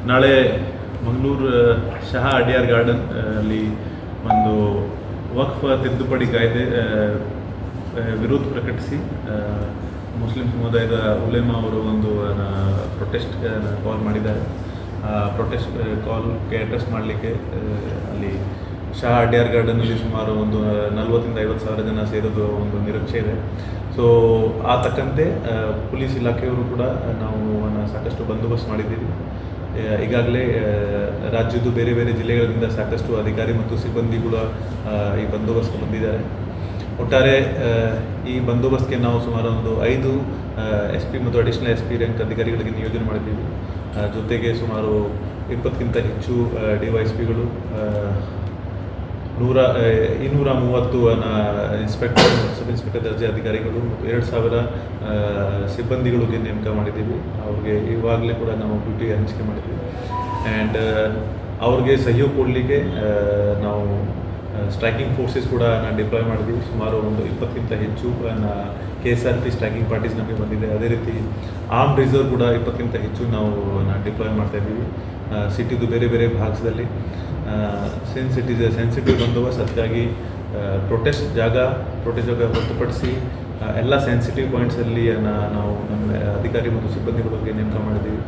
ನಾಳೆ ಮಂಗಳೂರು ಶಹಾ ಅಡಿಯಾರ್ ಗಾರ್ಡನ್ ಅಲ್ಲಿ ಒಂದು ವಕ್ಫ್ ತಿದ್ದುಪಡಿ ಕಾಯ್ದೆ ವಿರೋಧ ಪ್ರಕಟಿಸಿ ಮುಸ್ಲಿಂ ಸಮುದಾಯದ ಉಲೇಮಾ ಅವರು ಒಂದು ಪ್ರೊಟೆಸ್ಟ್ ಕಾಲ್ ಮಾಡಿದ್ದಾರೆ. ಪ್ರೊಟೆಸ್ಟ್ ಕಾಲ್ಗೆ ಅಡ್ರೆಸ್ ಮಾಡಲಿಕ್ಕೆ ಅಲ್ಲಿ ಶಹಾ ಅಡಿಯಾರ್ ಗಾರ್ಡನಲ್ಲಿ ಸುಮಾರು ಒಂದು 40,000-50,000 ಜನ ಸೇರೋದು ಒಂದು ನಿರೀಕ್ಷೆ ಇದೆ. ಸೊ ಆ ತಕ್ಕಂತೆ ಪೊಲೀಸ್ ಇಲಾಖೆಯವರು ಕೂಡ ನಾವು ಸಾಕಷ್ಟು ಬಂದೋಬಸ್ತ್ ಮಾಡಿದ್ದೀವಿ. ಈಗಾಗಲೇ ರಾಜ್ಯದ ಬೇರೆ ಬೇರೆ ಜಿಲ್ಲೆಗಳಿಂದ ಸಾಕಷ್ಟು ಅಧಿಕಾರಿ ಮತ್ತು ಸಿಬ್ಬಂದಿ ಕೂಡ ಈ ಬಂದೋಬಸ್ತ್ ಬಂದಿದ್ದಾರೆ. ಒಟ್ಟಾರೆ ಈ ಬಂದೋಬಸ್ತ್ಗೆ ನಾವು ಸುಮಾರು ಒಂದು 5 SP ಮತ್ತು ಅಡಿಷನಲ್ SP ರ್ಯಾಂಕ್ ಅಧಿಕಾರಿಗಳಿಗೆ ನಿಯೋಜನೆ ಮಾಡಿದ್ದೀವಿ. ಜೊತೆಗೆ ಸುಮಾರು 20ಕ್ಕಿಂತ ಹೆಚ್ಚು DYSPಗಳು, 230 ಇನ್ಸ್ಪೆಕ್ಟರ್, ಸಬ್ ಇನ್ಸ್ಪೆಕ್ಟರ್ ದರ್ಜೆ ಅಧಿಕಾರಿಗಳು ಮತ್ತು 2,000 ಸಿಬ್ಬಂದಿಗಳಿಗೆ ನೇಮಕ ಮಾಡಿದ್ದೀವಿ. ಅವ್ರಿಗೆ ಇವಾಗಲೇ ಕೂಡ ನಾವು ಡ್ಯೂಟಿ ಹಂಚಿಕೆ ಮಾಡಿದ್ದೀವಿ. ಆ್ಯಂಡ್ ಅವ್ರಿಗೆ ಸಹಯೋಗ ಕೊಡಲಿಕ್ಕೆ ನಾವು ಸ್ಟ್ರೈಕಿಂಗ್ ಫೋರ್ಸಸ್ ಕೂಡ ಡಿಪ್ಲಾಯ್ ಮಾಡಿದ್ದೀವಿ. ಸುಮಾರು ಒಂದು 20ಕ್ಕಿಂತ ಹೆಚ್ಚು KSRP ಸ್ಟ್ರೈಕಿಂಗ್ ಪಾರ್ಟೀಸ್ ನಮಗೆ ಬಂದಿದೆ. ಅದೇ ರೀತಿ ಆರ್ಮ್ ರಿಸರ್ವ್ ಕೂಡ 20ಕ್ಕಿಂತ ಹೆಚ್ಚು ನಾವು ಡಿಪ್ಲಾಯ್ ಮಾಡ್ತಾಯಿದ್ದೀವಿ ಸಿಟಿದು ಬೇರೆ ಬೇರೆ ಭಾಗದಲ್ಲಿ. Since it is A sensitive ಬಂದೋಬಸ್ತ್, ಅದಕ್ಕಾಗಿ ಪ್ರೊಟೆಸ್ಟ್ ಜಾಗ ಹೊರತುಪಡಿಸಿ ಎಲ್ಲ ಸೆನ್ಸಿಟಿವ್ ಪಾಯಿಂಟ್ಸಲ್ಲಿ ನಾವು ನಮ್ಮ ಅಧಿಕಾರಿ ಮತ್ತು ಸಿಬ್ಬಂದಿಗಳಿಗೆ ನೇಮಕ ಮಾಡಿದ್ದೀವಿ.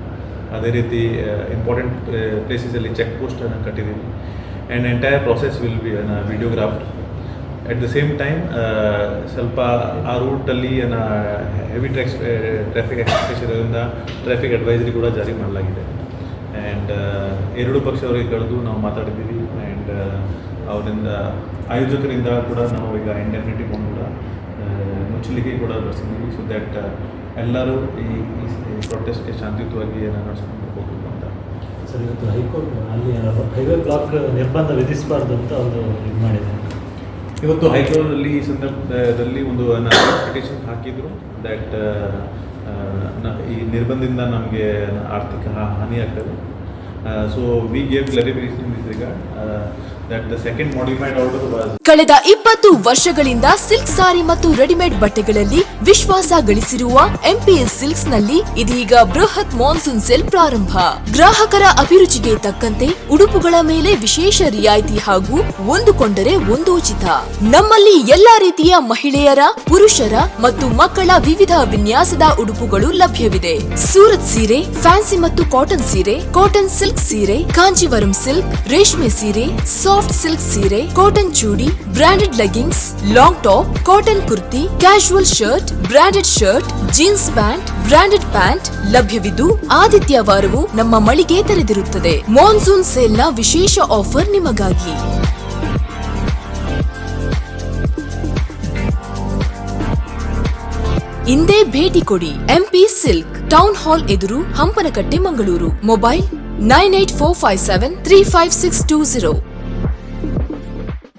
ಅದೇ ರೀತಿ ಇಂಪಾರ್ಟೆಂಟ್ ಪ್ಲೇಸಸಲ್ಲಿ ಚೆಕ್ ಪೋಸ್ಟನ್ನು ಕಟ್ಟಿದ್ದೀವಿ. And entire process will be videographed. At the same time ಸ್ವಲ್ಪ ಆ ರೂಟಲ್ಲಿ ಹೆವಿ ಟ್ರಾಫಿಕ್ ಎಕ್ಸ್ಪೆಕ್ಟೇಷನ್ ಇರೋದ್ರಿಂದ ಟ್ರಾಫಿಕ್ ಅಡ್ವೈಸರಿ ಕೂಡ ಜಾರಿ ಮಾಡಲಾಗಿದೆ. ಆ್ಯಂಡ್ 2 ಪಕ್ಷವರಿಗೆ ಕಳೆದು ನಾವು ಮಾತಾಡಿದ್ದೀವಿ. ಆ್ಯಂಡ್ ಅವರಿಂದ ಆಯೋಜಕರಿಂದ ಕೂಡ ನಾವು ಈಗ ಇಂಡೆಮ್ನಿಟಿ ಬಾಂಡ್ ಕೂಡ ಮುಚ್ಚಲಿಕ್ಕೆ ಕೂಡ ಬರ್ಸಿದ್ದೀವಿ. ಸೊ ದ್ಯಾಟ್ ಎಲ್ಲರೂ ಈ ಪ್ರೊಟೆಸ್ಟ್ಗೆ ಶಾಂತಿಯುತವಾಗಿ ನಡೆಸ್ಕೊಂಡು ಹೋಗಬೇಕು ಅಂತ. ಸರ್, ಇವತ್ತು ಹೈಕೋರ್ಟ್ ಅಲ್ಲಿ ಹೈವೇ ಬ್ಲಾಕ್ ನಿರ್ಬಂಧ ವಿಧಿಸಬಾರ್ದು ಅಂತ ಒಂದು ಇದು ಮಾಡಿದೆ. ಇವತ್ತು ಹೈಕೋರ್ಟಲ್ಲಿ ಈ ಸಂದರ್ಭದಲ್ಲಿ ಒಂದು ಪಿಟಿಷನ್ ಹಾಕಿದ್ರು ದ್ಯಾಟ್ ಈ ನಿರ್ಬಂಧದಿಂದ ನಮಗೆ ಆರ್ಥಿಕ ಹಾನಿ ಆಗ್ತದೆ. So we gave clarification in this regard that the second modified order was ಕಳೆದ 20 ವರ್ಷಗಳಿಂದ ಸಿಲ್ಕ್ ಸಾರಿ ಮತ್ತು ರೆಡಿಮೇಡ್ ಬಟ್ಟೆಗಳಲ್ಲಿ ವಿಶ್ವಾಸ ಗಳಿಸಿರುವ MPS ಸಿಲ್ಕ್ಸ್ ನಲ್ಲಿ ಇದೀಗ ಬೃಹತ್ ಮಾನ್ಸೂನ್ ಸೇಲ್ ಪ್ರಾರಂಭ. ಗ್ರಾಹಕರ ಅಭಿರುಚಿಗೆ ತಕ್ಕಂತೆ ಉಡುಪುಗಳ ಮೇಲೆ ವಿಶೇಷ ರಿಯಾಯಿತಿ ಹಾಗೂ ಒಂದು ಕೊಂಡರೆ ಒಂದು ಉಚಿತ. ನಮ್ಮಲ್ಲಿ ಎಲ್ಲಾ ರೀತಿಯ ಮಹಿಳೆಯರ, ಪುರುಷರ ಮತ್ತು ಮಕ್ಕಳ ವಿವಿಧ ವಿನ್ಯಾಸದ ಉಡುಪುಗಳು ಲಭ್ಯವಿದೆ. ಸೂರತ್ ಸೀರೆ, ಫ್ಯಾನ್ಸಿ ಮತ್ತು ಕಾಟನ್ ಸೀರೆ, ಕಾಟನ್ ಸಿಲ್ಕ್ ಸೀರೆ, ಕಾಂಜೀವರಂ ಸಿಲ್ಕ್, ರೇಷ್ಮೆ ಸೀರೆ, ಸಾಫ್ಟ್ ಸಿಲ್ಕ್ ಸೀರೆ, cotton chudi, branded leggings, long top, cotton kurti, casual shirt, branded shirt, jeans pant, branded pant ಲಭ್ಯವಿದ್ದು ಆದಿತ್ಯವಾರವೂ ನಮ್ಮ ಮಳಿಗೆ ತೆರೆದಿರುತ್ತದೆ. ಮಾನ್ಸೂನ್ ಸೇಲ್ನ ವಿಶೇಷ ಆಫರ್ ನಿಮಗಾಗಿ. ಇಂದೇ ಭೇಟಿ ಕೊಡಿ. MP ಸಿಲ್ಕ್, ಟೌನ್ ಹಾಲ್ ಎದುರು, ಹಂಪನಕಟ್ಟೆ, ಮಂಗಳೂರು. ಮೊಬೈಲ್ 9845735620.